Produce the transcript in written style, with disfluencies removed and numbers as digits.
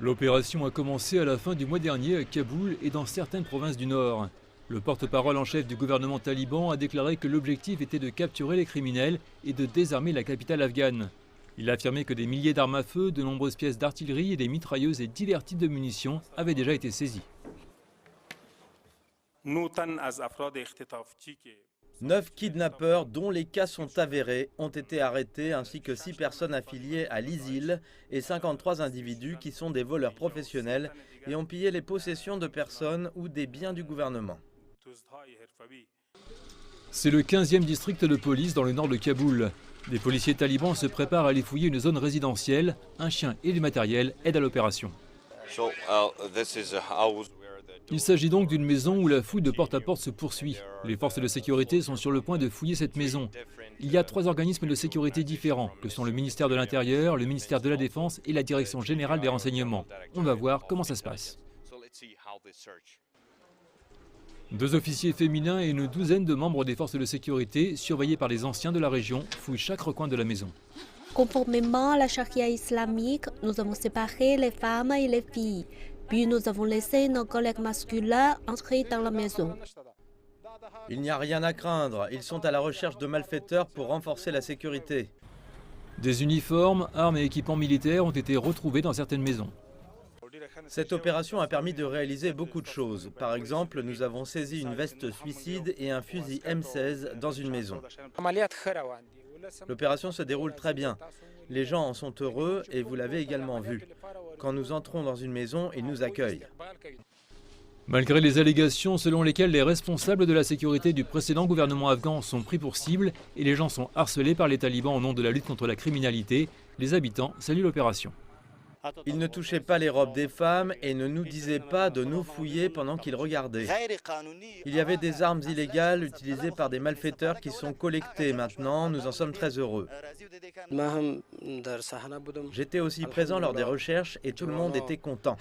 L'opération a commencé à la fin du mois dernier à Kaboul et dans certaines provinces du Nord. Le porte-parole en chef du gouvernement taliban a déclaré que l'objectif était de capturer les criminels et de désarmer la capitale afghane. Il a affirmé que des milliers d'armes à feu, de nombreuses pièces d'artillerie et des mitrailleuses et divers types de munitions avaient déjà été saisis. 9 kidnappeurs, dont les cas sont avérés, ont été arrêtés, ainsi que 6 personnes affiliées à l'ISIL et 53 individus qui sont des voleurs professionnels et ont pillé les possessions de personnes ou des biens du gouvernement. C'est le 15e district de police dans le nord de Kaboul. Des policiers talibans se préparent à aller fouiller une zone résidentielle. Un chien et du matériel aident à l'opération. Il s'agit donc d'une maison où la fouille de porte-à-porte se poursuit. Les forces de sécurité sont sur le point de fouiller cette maison. Il y a 3 organismes de sécurité différents, que sont le ministère de l'Intérieur, le ministère de la Défense et la Direction générale des renseignements. On va voir comment ça se passe. 2 officiers féminins et une douzaine de membres des forces de sécurité, surveillés par les anciens de la région, fouillent chaque recoin de la maison. Conformément à la charia islamique, nous avons séparé les femmes et les filles. Puis nous avons laissé nos collègues masculins entrer dans la maison. Il n'y a rien à craindre, ils sont à la recherche de malfaiteurs pour renforcer la sécurité. Des uniformes, armes et équipements militaires ont été retrouvés dans certaines maisons. Cette opération a permis de réaliser beaucoup de choses. Par exemple, nous avons saisi une veste suicide et un fusil M16 dans une maison. L'opération se déroule très bien. Les gens en sont heureux et vous l'avez également vu. Quand nous entrons dans une maison, ils nous accueillent. Malgré les allégations selon lesquelles les responsables de la sécurité du précédent gouvernement afghan sont pris pour cible et les gens sont harcelés par les talibans au nom de la lutte contre la criminalité, les habitants saluent l'opération. Ils ne touchaient pas les robes des femmes et ne nous disaient pas de nous fouiller pendant qu'ils regardaient. Il y avait des armes illégales utilisées par des malfaiteurs qui sont collectées maintenant. Nous en sommes très heureux. J'étais aussi présent lors des recherches et tout le monde était content.